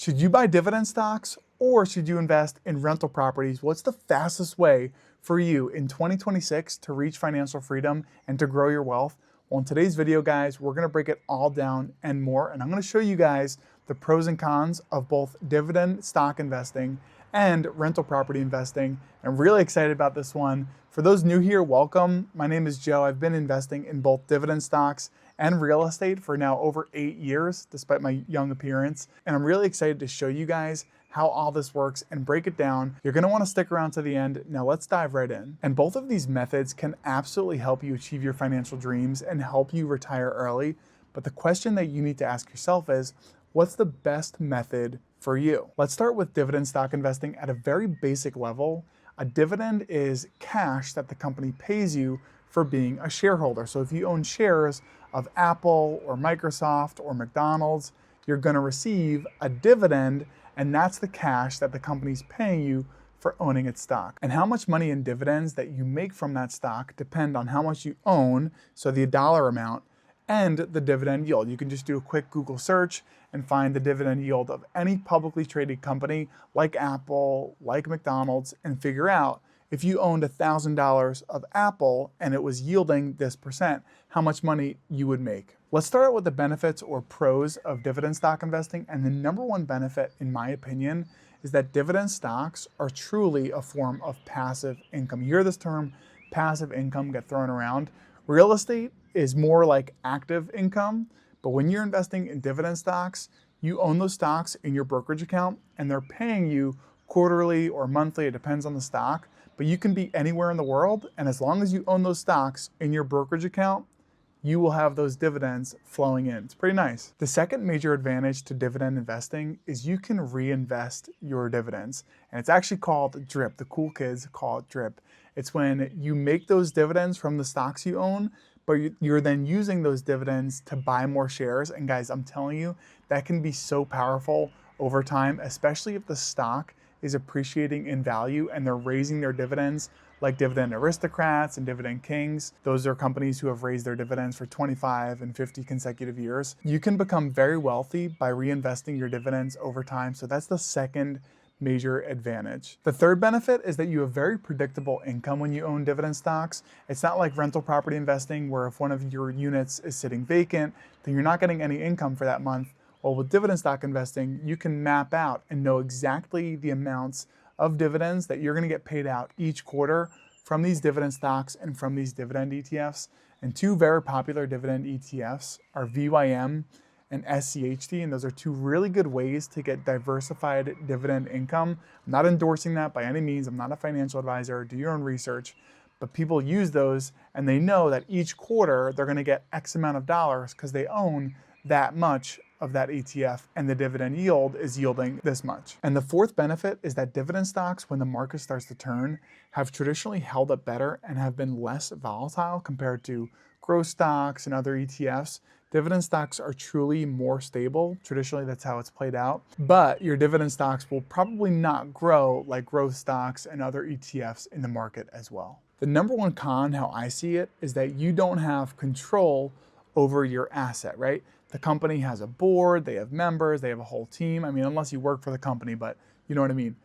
Should you buy dividend stocks or should you invest in rental properties? What's the fastest way for you in 2026 to reach financial freedom and to grow your wealth? Well, in today's video, guys, we're gonna break it all down and more, and I'm gonna show you guys the pros and cons of both dividend stock investing and rental property investing. I'm really excited about this one. For those new here, welcome. My name is Joe. I've been investing in both dividend stocks and real estate for now over 8 years, despite my young appearance. And I'm really excited to show you guys how all this works and break it down. You're gonna wanna stick around to the end. Now let's dive right in. And both of these methods can absolutely help you achieve your financial dreams and help you retire early. But the question that you need to ask yourself is, what's the best method for you? Let's start with dividend stock investing at a very basic level. A dividend is cash that the company pays you for being a shareholder. So if you own shares of Apple or Microsoft or McDonald's, you're gonna receive a dividend, and that's the cash that the company's paying you for owning its stock. And how much money in dividends that you make from that stock depend on how much you own, so the dollar amount, and the dividend yield. You can just do a quick Google search and find the dividend yield of any publicly traded company like Apple, like McDonald's, and figure out if you owned $1,000 of Apple and it was yielding this percent, how much money you would make. Let's start out with the benefits or pros of dividend stock investing. And the number one benefit, in my opinion, is that dividend stocks are truly a form of passive income. You hear this term, passive income, get thrown around. Real estate is more like active income, but when you're investing in dividend stocks, you own those stocks in your brokerage account and they're paying you quarterly or monthly, it depends on the stock, but you can be anywhere in the world, and as long as you own those stocks in your brokerage account, you will have those dividends flowing in. It's pretty nice. The second major advantage to dividend investing is you can reinvest your dividends, and it's actually called DRIP. The cool kids call it DRIP. It's when you make those dividends from the stocks you own, but you're then using those dividends to buy more shares. And guys, I'm telling you, that can be so powerful over time, especially if the stock is appreciating in value and they're raising their dividends, like Dividend Aristocrats and Dividend Kings. Those are companies who have raised their dividends for 25 and 50 consecutive years. You can become very wealthy by reinvesting your dividends over time. So that's the second major advantage. The third benefit is that you have very predictable income when you own dividend stocks. It's not like rental property investing where if one of your units is sitting vacant, then you're not getting any income for that month. Well, with dividend stock investing, you can map out and know exactly the amounts of dividends that you're gonna get paid out each quarter from these dividend stocks and from these dividend ETFs. And two very popular dividend ETFs are VYM and SCHD, and those are two really good ways to get diversified dividend income. I'm not endorsing that by any means. I'm not a financial advisor. Do your own research. But people use those and they know that each quarter they're gonna get X amount of dollars because they own that much of that ETF and the dividend yield is yielding this much. And the fourth benefit is that dividend stocks, when the market starts to turn, have traditionally held up better and have been less volatile compared to growth stocks and other ETFs. Dividend stocks are truly more stable. Traditionally, that's how it's played out. But your dividend stocks will probably not grow like growth stocks and other ETFs in the market as well. The number one con, how I see it, is that you don't have control over your asset, right? The company has a board, they have members, they have a whole team. I mean, unless you work for the company, but you know what I mean.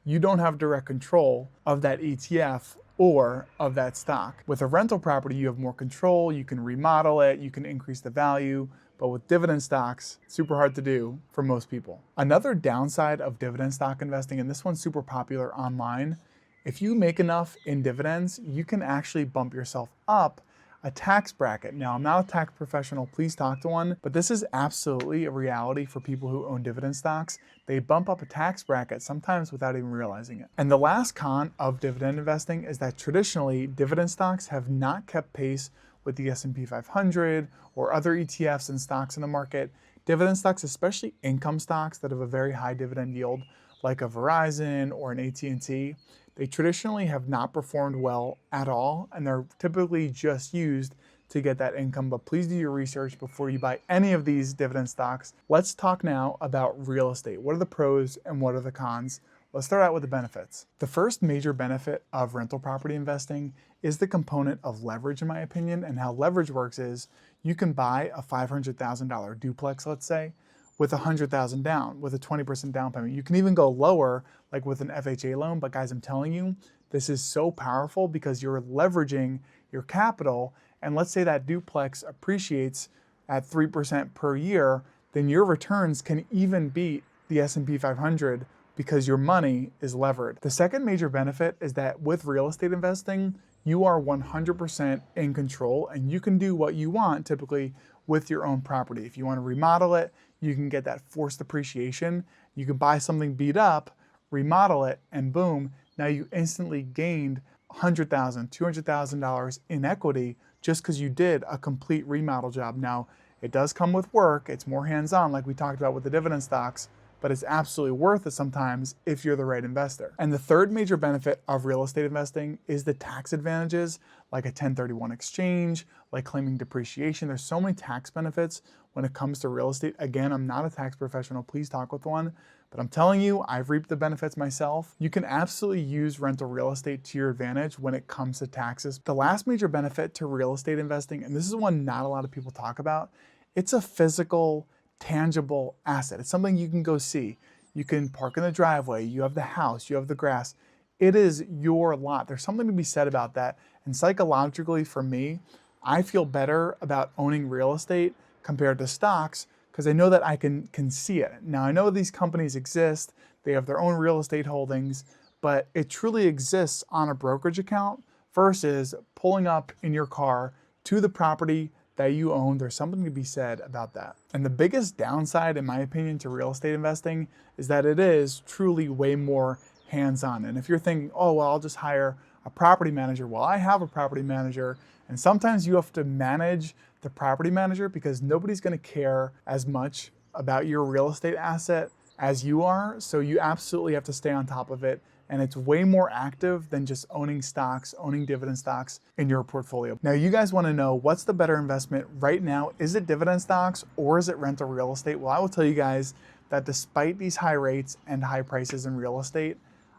You don't have direct control of that ETF or of that stock. With a rental property, you have more control, you can remodel it, you can increase the value, but with dividend stocks, super hard to do for most people. Another downside of dividend stock investing, and this one's super popular online, if you make enough in dividends, you can actually bump yourself up a tax bracket. Now, I'm not a tax professional, please talk to one, but this is absolutely a reality for people who own dividend stocks. They bump up a tax bracket sometimes without even realizing it. And the last con of dividend investing is that traditionally, dividend stocks have not kept pace with the S&P 500 or other ETFs and stocks in the market. Dividend stocks, especially income stocks that have a very high dividend yield, like a Verizon or an AT&T, they traditionally have not performed well at all, and they're typically just used to get that income. But please do your research before you buy any of these dividend stocks. Let's talk now about real estate. What are the pros and what are the cons? Let's start out with the benefits. The first major benefit of rental property investing is the component of leverage, in my opinion. And how leverage works is you can buy a $500,000 duplex, let's say, with 100,000 down, with a 20% down payment. You can even go lower, like with an FHA loan. But guys, I'm telling you, this is so powerful because you're leveraging your capital. And let's say that duplex appreciates at 3% per year, then your returns can even beat the S&P 500 because your money is levered. The second major benefit is that with real estate investing, you are 100% in control and you can do what you want typically with your own property. If you want to remodel it, you can get that forced appreciation. You can buy something beat up, remodel it, and boom, now you instantly gained $100,000, $200,000 in equity just because you did a complete remodel job. Now, it does come with work. It's more hands-on like we talked about with the dividend stocks, but it's absolutely worth it sometimes if you're the right investor. And the third major benefit of real estate investing is the tax advantages, like a 1031 exchange, like claiming depreciation. There's so many tax benefits when it comes to real estate. Again, I'm not a tax professional, please talk with one, but I'm telling you, I've reaped the benefits myself. You can absolutely use rental real estate to your advantage when it comes to taxes. The last major benefit to real estate investing, and this is one not a lot of people talk about, it's a physical, tangible asset. It's something you can go see. You can park in the driveway, you have the house, you have the grass. It is your lot. There's something to be said about that. And psychologically for me, I feel better about owning real estate compared to stocks because I know that I can see it. Now I know these companies exist, they have their own real estate holdings, but it truly exists on a brokerage account versus pulling up in your car to the property that you own. There's something to be said about that. And the biggest downside, in my opinion, to real estate investing is that it is truly way more hands-on. And if you're thinking, oh, well, I'll just hire a property manager. Well, I have a property manager, and sometimes you have to manage the property manager because nobody's gonna care as much about your real estate asset as you are. So you absolutely have to stay on top of it. And it's way more active than just owning stocks, owning dividend stocks in your portfolio. Now, you guys wanna know what's the better investment right now? Is it dividend stocks or is it rental real estate? Well, I will tell you guys that despite these high rates and high prices in real estate,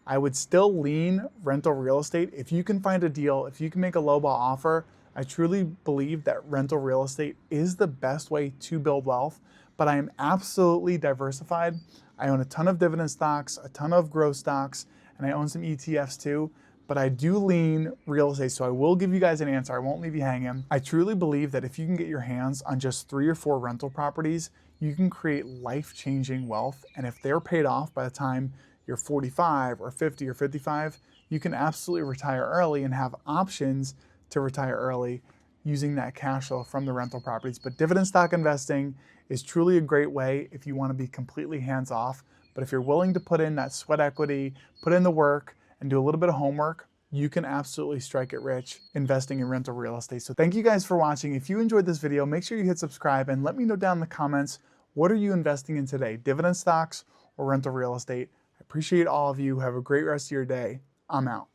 I would still lean rental real estate. If you can find a deal, if you can make a lowball offer, I truly believe that rental real estate is the best way to build wealth, but I am absolutely diversified. I own a ton of dividend stocks, a ton of growth stocks, and I own some ETFs too, but I do lean real estate, so I will give you guys an answer. I won't leave you hanging. I truly believe that if you can get your hands on just 3 or 4 rental properties, you can create life-changing wealth, and if they're paid off by the time you're 45 or 50 or 55, you can absolutely retire early and have options to retire early using that cash flow from the rental properties. But dividend stock investing is truly a great way if you want to be completely hands-off. But if you're willing to put in that sweat equity, put in the work, and do a little bit of homework, you can absolutely strike it rich investing in rental real estate. So thank you guys for watching. If you enjoyed this video, make sure you hit subscribe and let me know down in the comments, what are you investing in today? Dividend stocks or rental real estate? I appreciate all of you. Have a great rest of your day. I'm out.